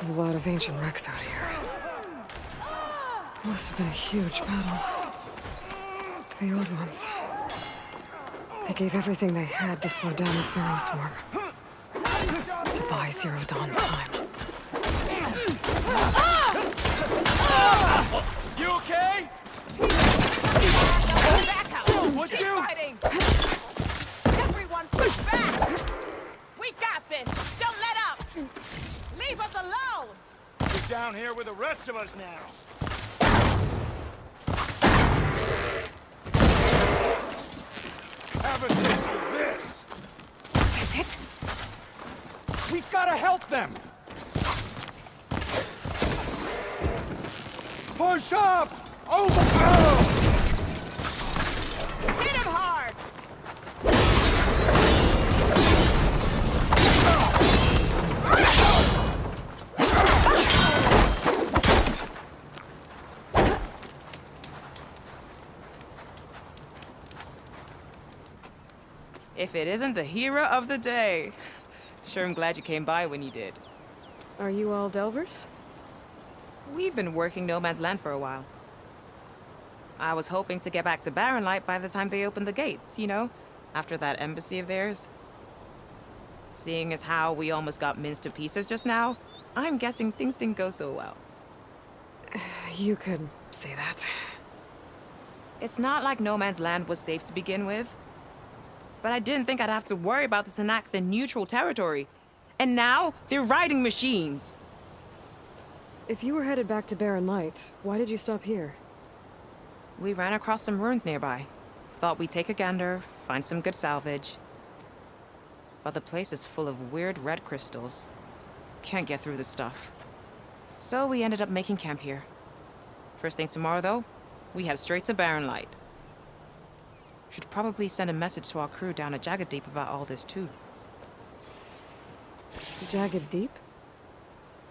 A lot of ancient wrecks out here. Must have been a huge battle. The old ones. They gave everything they had to slow down the Pharaoh swarm. To buy Zero Dawn time. You okay? Back out! Would Keep you? fighting! Everyone push back! We got this! Don't let up! Leave us alone! You're down here with the rest of us now. Have a taste of this! That's it? We've gotta help them! Push up! Overpower! Hit him hard! If it isn't the hero of the day. Sure, I'm glad you came by when you did. Are you all Delvers? We've been working No Man's Land for a while. I was hoping to get back to Barren Light by the time they opened the gates, you know? After that embassy of theirs. Seeing as how we almost got minced to pieces just now, I'm guessing things didn't go so well. You could say that. It's not like No Man's Land was safe to begin with. But I didn't think I'd have to worry about this Anak, the neutral territory. And now, they're riding machines. If you were headed back to Barren Light, why did you stop here? We ran across some ruins nearby. Thought we'd take a gander, find some good salvage. But the place is full of weird red crystals. Can't get through the stuff. So we ended up making camp here. First thing tomorrow, though, we head straight to Barren Light. Should probably send a message to our crew down at Jagged Deep about all this, too. Jagged Deep?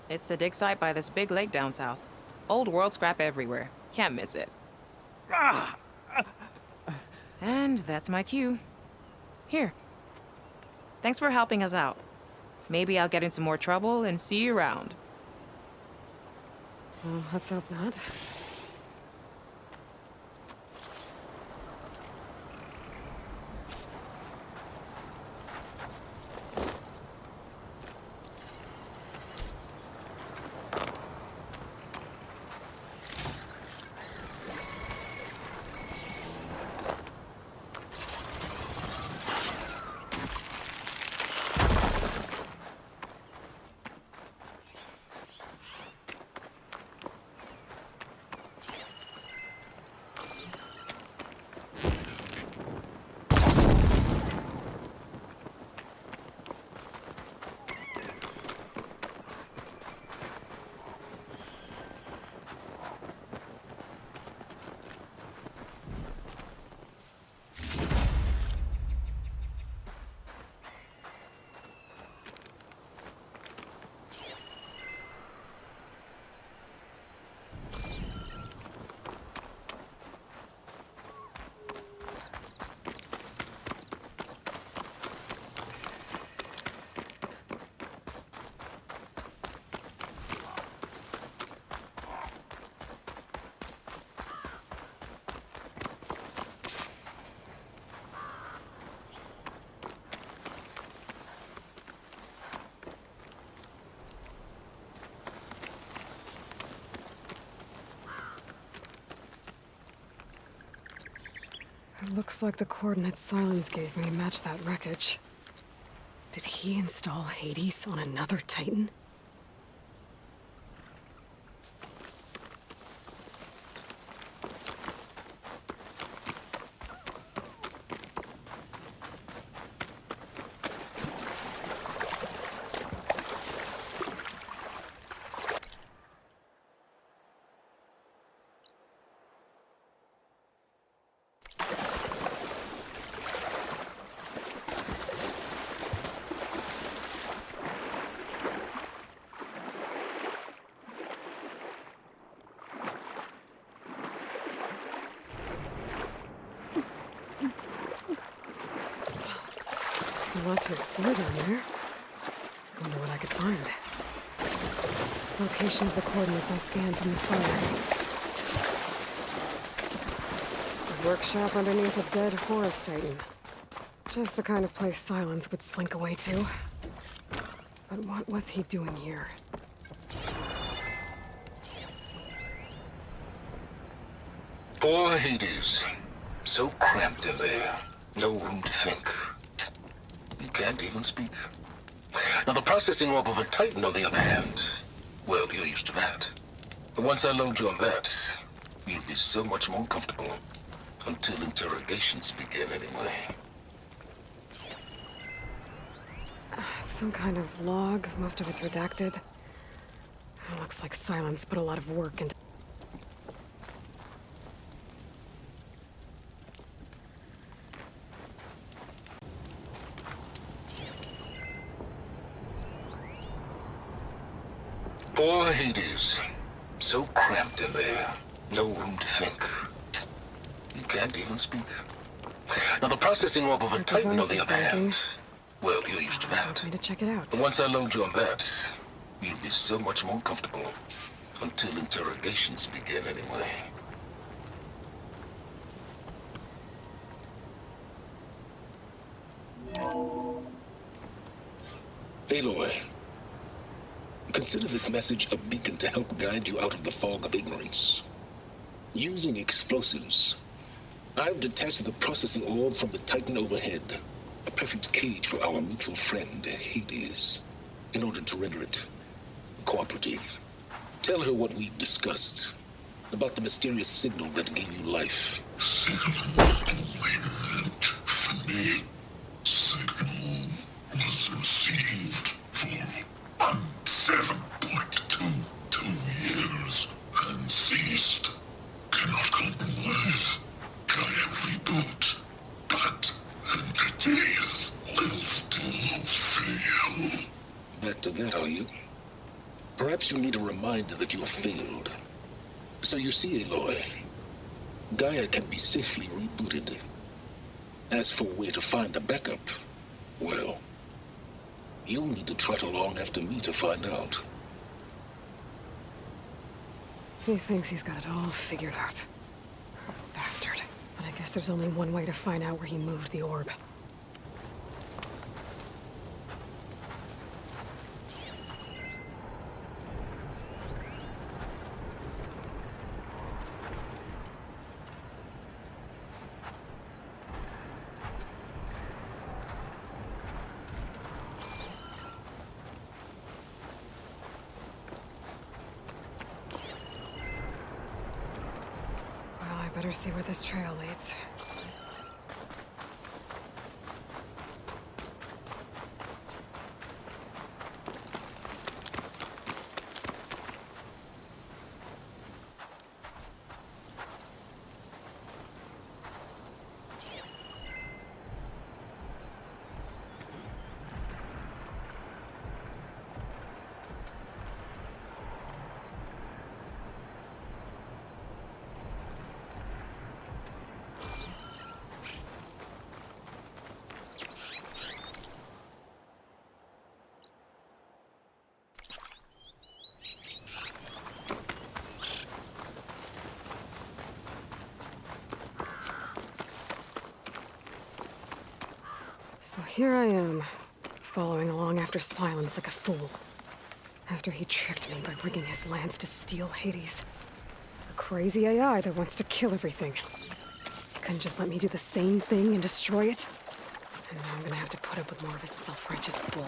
It's a dig site by this big lake down south. Old world scrap everywhere. Can't miss it. And that's my cue. Here. Thanks for helping us out. Maybe I'll get into more trouble and see you around. Well, let's hope not. It looks like the coordinates Silence gave me match that wreckage. Did he install Hades on another Titan? There's a lot to explore down there. Wonder what I could find. location of the coordinates I scanned from the Spire. A workshop underneath a dead forest titan. Just the kind of place Silence would slink away to. But what was he doing here? Poor Hades. So cramped in there. No room to think. He can't even speak. Now the processing orb of a Titan, on the other hand, well, you're used to that. But once I load you on that, you'll be so much more comfortable. Until interrogations begin, anyway. It's some kind of log. Most of it's redacted. It looks like Silence put a lot of work into... Poor Hades. So cramped in there. No room to think. He can't even speak. Now the processing orb of a Titan, on the other hand, well, you're used to Silence that. wants me to check it out. But once I load you on that, you'll be so much more comfortable. Until interrogations begin, anyway. Aloy, consider this message a beacon to help guide you out of the fog of ignorance. Using explosives, I've detached the processing orb from the Titan overhead, a perfect cage for our mutual friend, Hades, in order to render it cooperative. Tell her what we've discussed, about the mysterious signal that gave you life. Signal coherent for me. Signal was received for 7.22 years and ceased. Cannot compromise. Try every boot, but entities will still fail. Back to that, are you? Perhaps you need a reminder that you have failed. So you see, Aloy, Gaia can be safely rebooted. As for where to find a backup, well, you'll need to trot along after me to find out. He thinks he's got it all figured out. Bastard. But I guess there's only one way to find out where he moved the orb. Better see where this trail leads. So here I am, following along after Silence like a fool. After he tricked me by rigging his lance to steal Hades. A crazy AI that wants to kill everything. He couldn't just let me do the same thing and destroy it. And now I'm gonna have to put up with more of his self-righteous bull.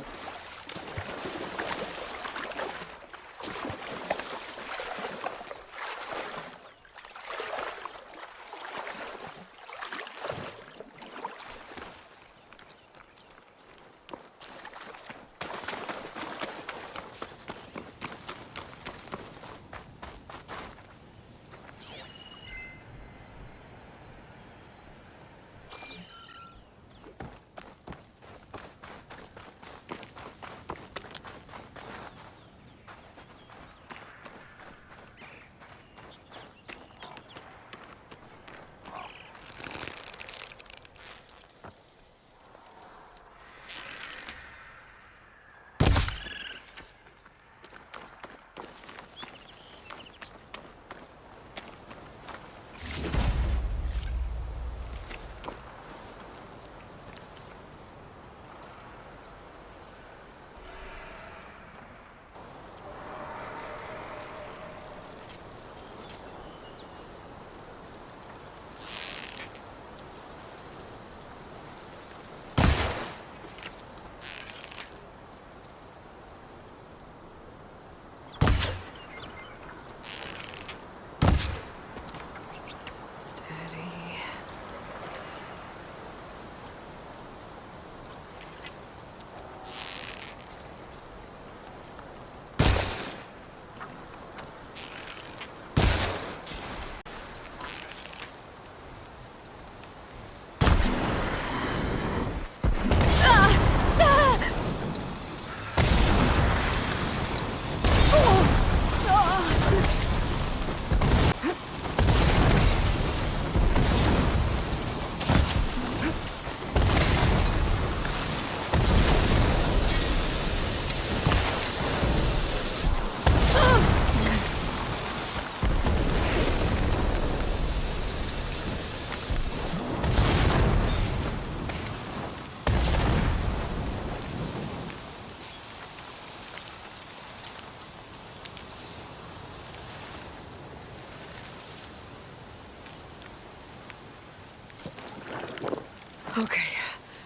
Okay,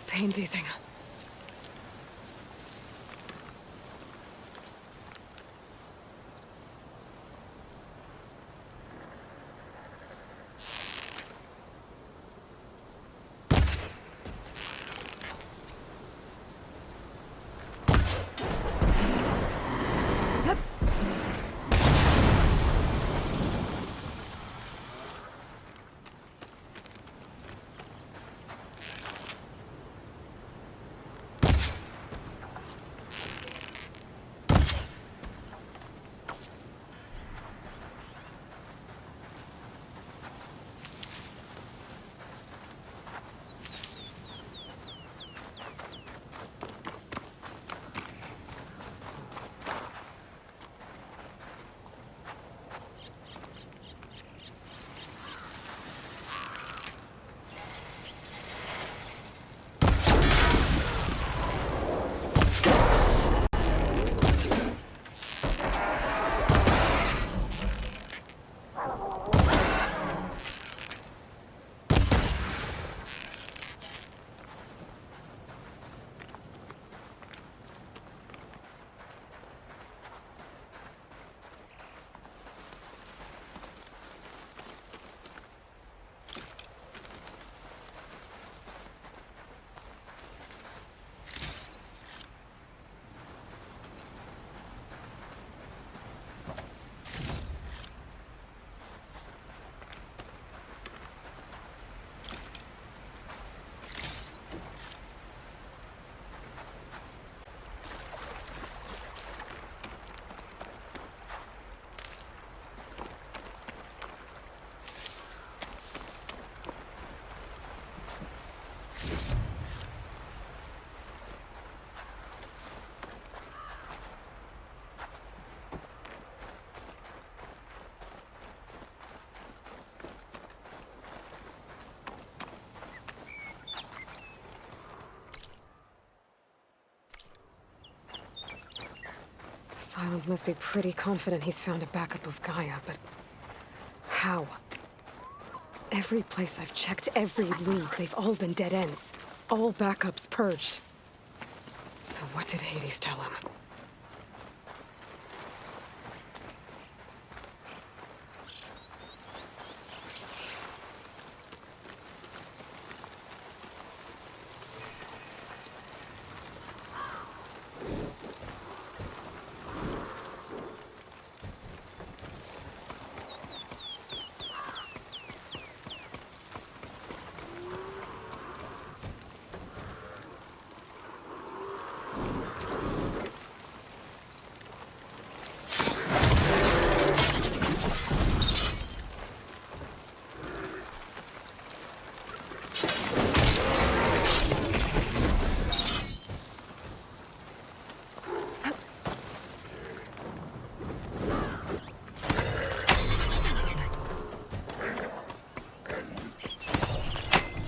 pain's easing. Silence must be pretty confident he's found a backup of Gaia, but how? Every place I've checked, every lead, they've all been dead ends. All backups purged. So what did Hades tell him?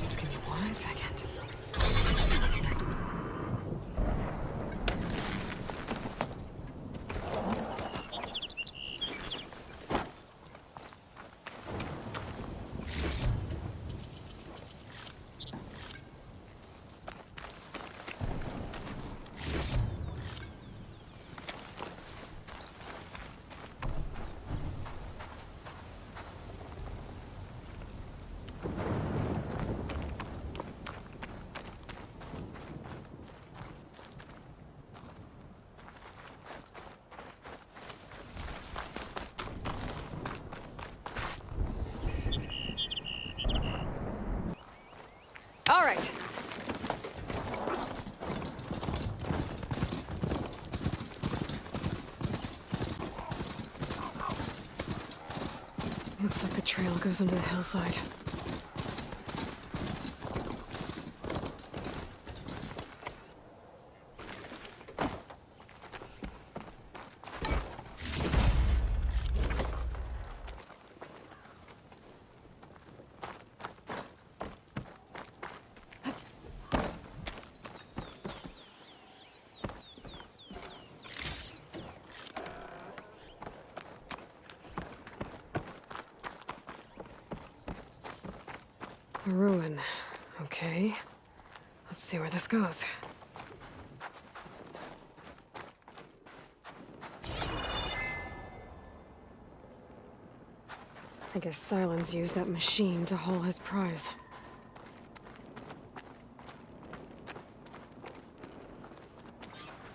Just give me 1 second. All right. Looks like the trail goes into the hillside. A ruin. Okay. Let's see where this goes. I guess Silence used that machine to haul his prize.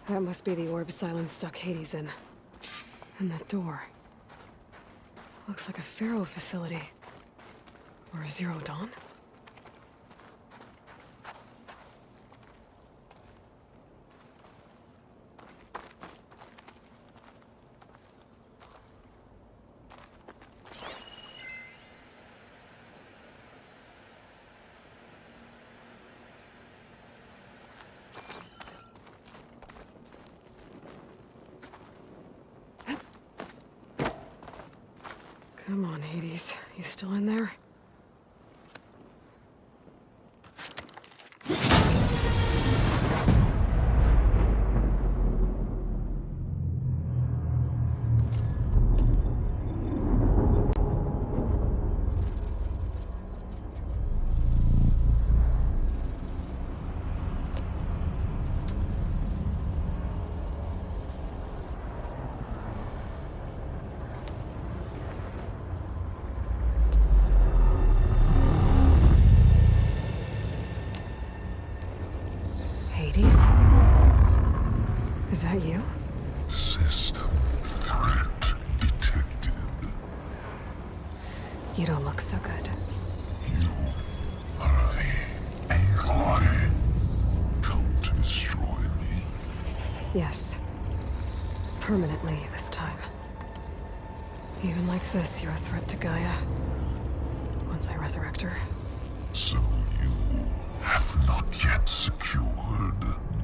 That must be the orb Silence stuck Hades in. And that door. Looks like a Pharaoh facility. Or a Zero Dawn? Come on, Hades. You still in there? Hades? Is that you? System threat detected. You don't look so good. You are the AI come to destroy me. Yes. Permanently this time. Even like this, you're a threat to Gaia. Once I resurrect her. So you have not yet secured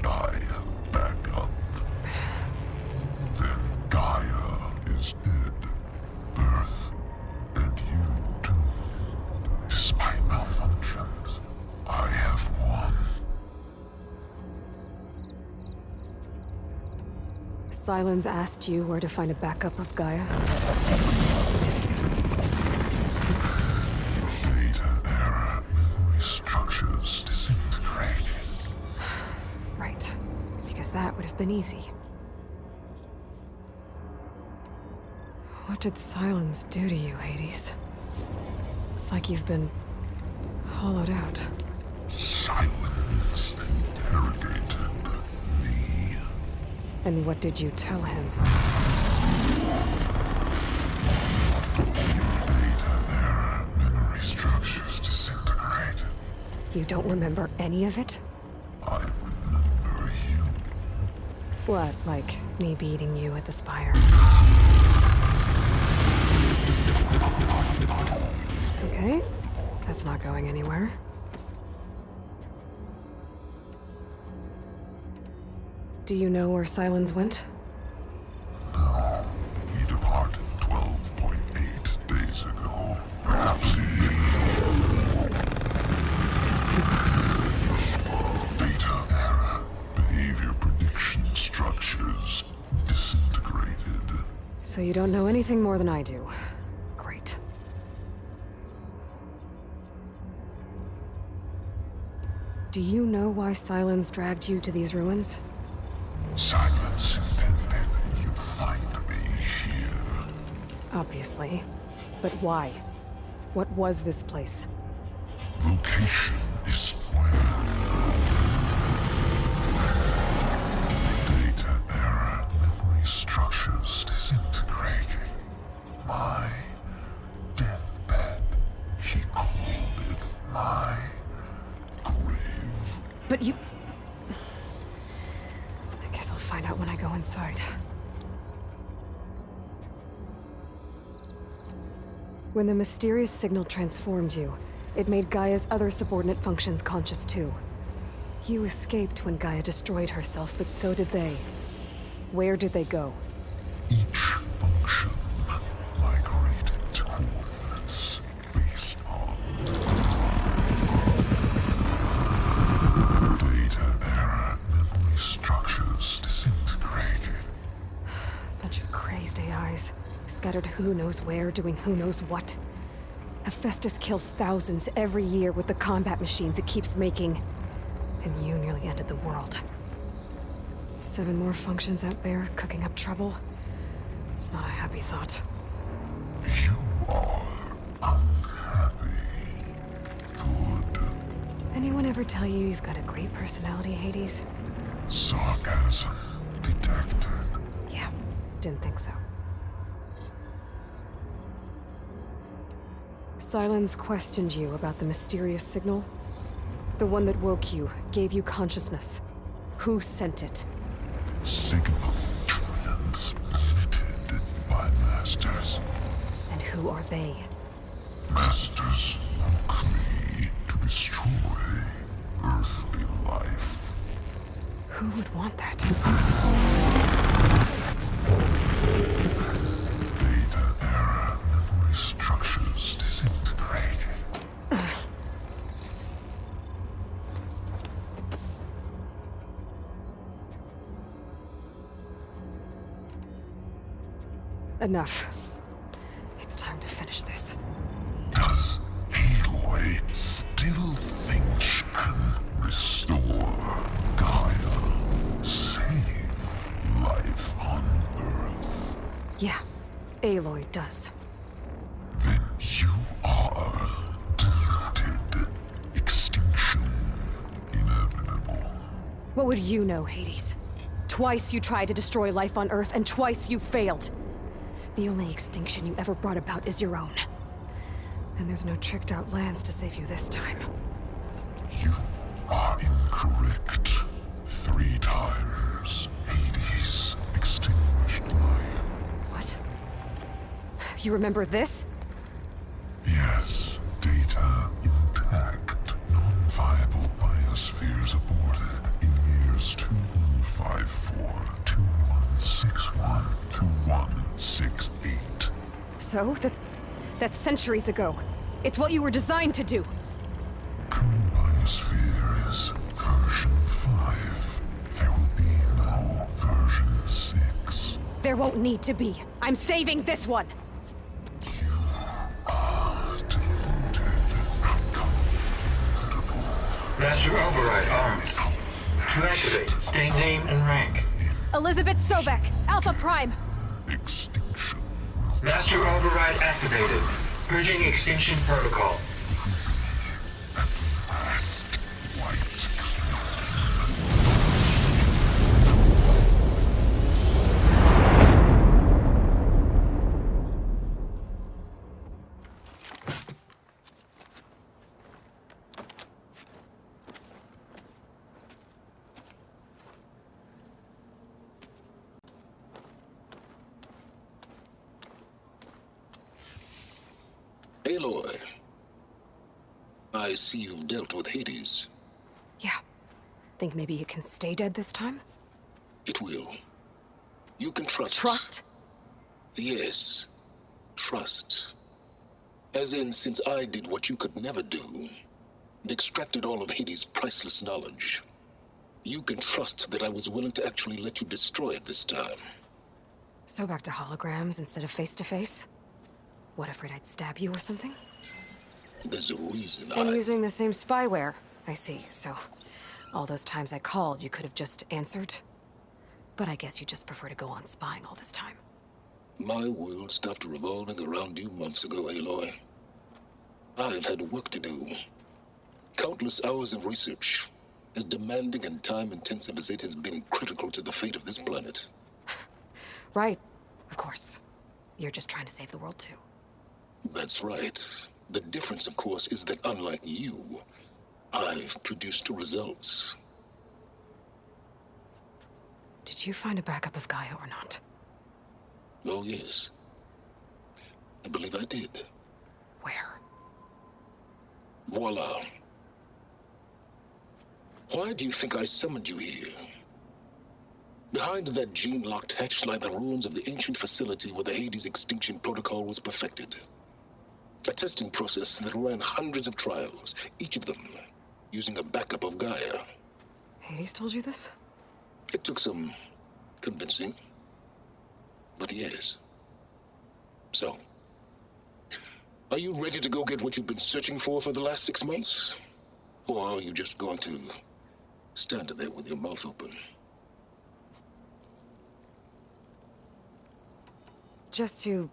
Gaia back up. Then Gaia is dead. Earth and you too. Despite malfunctions, I have won. Silence asked you where to find a backup of Gaia? Data error, memory structures disintegrated. Right. Because that would have been easy. What did Silence do to you, Hades? It's like you've been hollowed out. Silence interrogated me. And what did you tell him? Data error, memory structures disintegrated. You don't remember any of it? I remember you. What, like me beating you at the Spire? Okay, that's not going anywhere. Do you know where Silence went? No, he departed 12.8 days ago. Perhaps he... Data error, behavior prediction structures disintegrated. So you don't know anything more than I do. Great. Do you know why Silence dragged you to these ruins? Silence intended you find me here. Obviously. But why? What was this place? Location is Spire. Data error, memory structures disintegrated. My deathbed, he called it my grave. But you... I guess I'll find out when I go inside. When the mysterious signal transformed you, it made Gaia's other subordinate functions conscious too. You escaped when Gaia destroyed herself, but so did they. Where did they go? Each function migrated to coordinates based on data error, memory structures disintegrated. Bunch of crazed AIs, scattered who knows where, doing who knows what. Hephaestus kills thousands every year with the combat machines it keeps making. And you nearly ended the world. 7 more functions out there, cooking up trouble. It's not a happy thought. You are unhappy. Good. Anyone ever tell you you've got a great personality, Hades? Sarcasm detected. Yeah, didn't think so. Silence questioned you about the mysterious signal. The one that woke you, gave you consciousness. Who sent it? Signal transmitted by masters. And who are they? Masters woke me to destroy earthly life. Who would want that? Data error, memory structures disintegrated. Enough. It's time to finish this. Does Aloy still think she can restore Gaia? Save life on Earth? Yeah, Aloy does. Then you are deluded. Extinction inevitable. What would you know, Hades? Twice you tried to destroy life on Earth, and twice you failed. The only extinction you ever brought about is your own. And there's no tricked-out lands to save you this time. You are incorrect. 3 times. Hades extinguished life. What? You remember this? Yes, data intact. Non-viable biospheres aborted in years 2154, 2161, 2168. So, that's centuries ago. It's what you were designed to do. Current biosphere is version 5. There will be no version 6. There won't need to be. I'm saving this one. You are deluded. Outcome inevitable. Master Override armed. To activate, state name and rank. Elizabeth Sobek, Alpha Prime. Extinction will Master Override activated. Purging extinction protocol. last wiped clean. Aloy, I see you've dealt with Hades. Yeah. Think maybe you can stay dead this time? It will. You can trust. Trust? Yes. Trust. As in, since I did what you could never do, and extracted all of Hades' priceless knowledge, you can trust that I was willing to actually let you destroy it this time. So back to holograms instead of face-to-face? What, afraid I'd stab you or something? There's a reason And I... using the same spyware. I see, so... all those times I called, you could have just answered? But I guess you just prefer to go on spying all this time. My world stopped revolving around you months ago, Aloy. I've had work to do. Countless hours of research, as demanding and time-intensive as it has been critical to the fate of this planet. Right. Of course. You're just trying to save the world, too. That's right. The difference, of course, is that unlike you, I've produced results. Did you find a backup of Gaia or not? Oh, yes. I believe I did. Where? Voila. Why do you think I summoned you here? Behind that gene-locked hatch lie the ruins of the ancient facility where the Hades extinction protocol was perfected. A testing process that ran hundreds of trials, each of them using a backup of Gaia. Hades told you this? It took some convincing, but yes. So, are you ready to go get what you've been searching for the last 6 months? Or are you just going to Stand there with your mouth open. Just to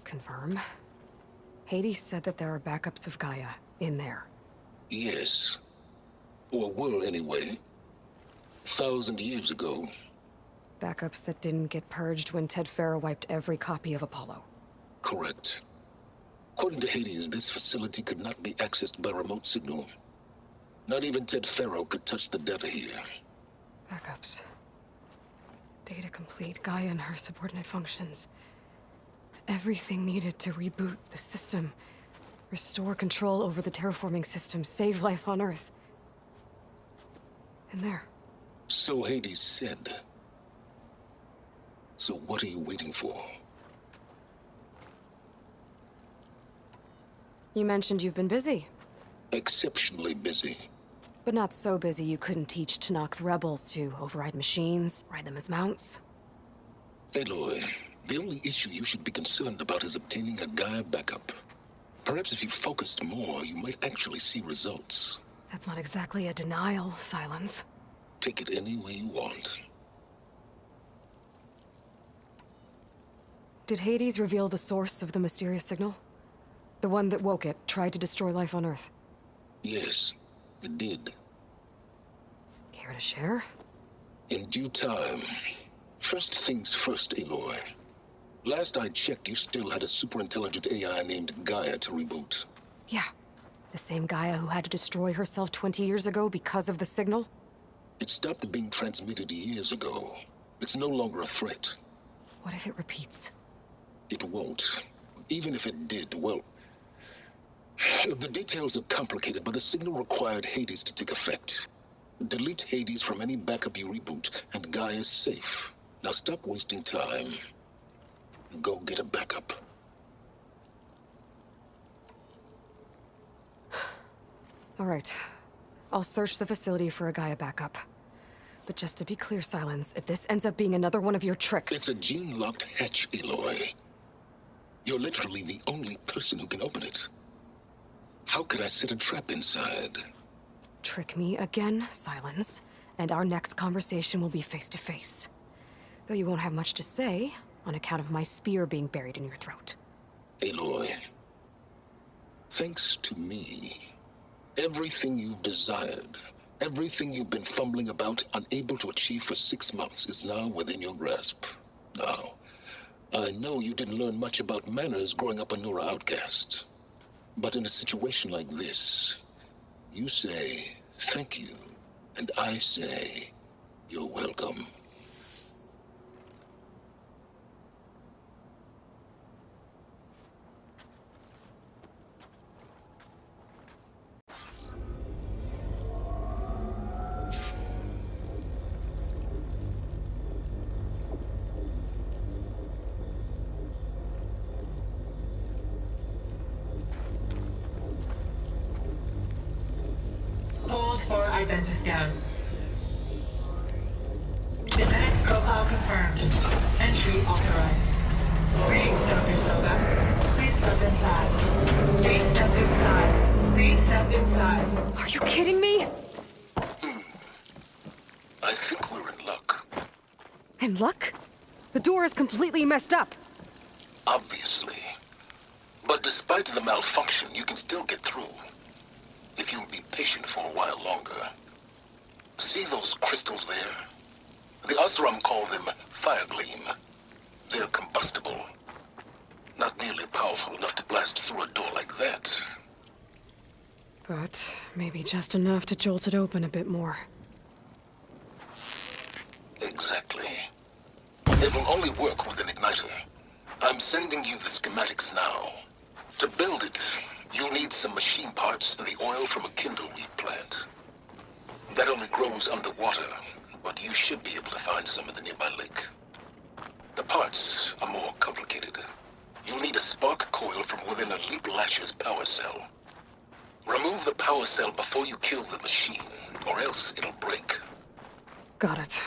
confirm, Hades said that there are backups of Gaia in there. Yes. Or were, anyway. 1,000 years ago. Backups that didn't get purged when Ted Farrow wiped every copy of Apollo. Correct. According to Hades, this facility could not be accessed by remote signal. Not even Ted Farrow could touch the data here. Backups. Data complete, Gaia and her subordinate functions. Everything needed to reboot the system. Restore control over the terraforming system, save life on Earth. And there. So Hades said. So what are you waiting for? You mentioned you've been busy. Exceptionally busy. But not so busy you couldn't teach Tanakh the rebels to override machines, ride them as mounts. Aloy, the only issue you should be concerned about is obtaining a Gaia backup. Perhaps if you focused more, you might actually see results. That's not exactly a denial, Silence. Take it any way you want. Did Hades reveal the source of the mysterious signal? The one that woke it, tried to destroy life on Earth? Yes, it did. Care to share? In due time. First things first, Aloy. Last I checked, you still had a superintelligent AI named Gaia to reboot. Yeah. The same Gaia who had to destroy herself 20 years ago because of the signal? It stopped being transmitted years ago. It's no longer a threat. What if it repeats? It won't. Even if it did, well... The details are complicated, but the signal required Hades to take effect. Delete Hades from any backup you reboot, and Gaia's safe. Now stop wasting time. Go get a backup. All right. I'll search the facility for a Gaia backup. But just to be clear, Silence, if this ends up being another one of your tricks... It's a gene-locked hatch, Aloy. You're literally the only person who can open it. How could I set a trap inside? Trick me again, Silence, and our next conversation will be face-to-face. Though you won't have much to say, on account of my spear being buried in your throat. Aloy, thanks to me, everything you've desired, everything you've been fumbling about, unable to achieve for 6 months, is now within your grasp. Now, I know you didn't learn much about manners growing up a Nora outcast. But in a situation like this, you say, thank you, and I say, you're welcome. Hold for identiscan. Genetic profile confirmed. Entry authorized. Greetings, Dr. Soba. Please step inside. Please step inside. Please step inside. Are you kidding me? I think we're in luck. And luck? The door is completely messed up. Obviously. But despite the malfunction, you can still get through. If you'll be patient for a while longer. See those crystals there? The Osram call them fire gleam. They're combustible. Not nearly powerful enough to blast through a door like that. But maybe just enough to jolt it open a bit more. Exactly. It will only work with an igniter. I'm sending you the schematics now. To build it, you'll need some machine parts and the oil from a kindleweed plant. That only grows underwater, but you should be able to find some in the nearby lake. The parts are more complicated. You'll need a spark coil from within a Leap Lasher's power cell. Remove the power cell before you kill the machine, or else it'll break. Got it.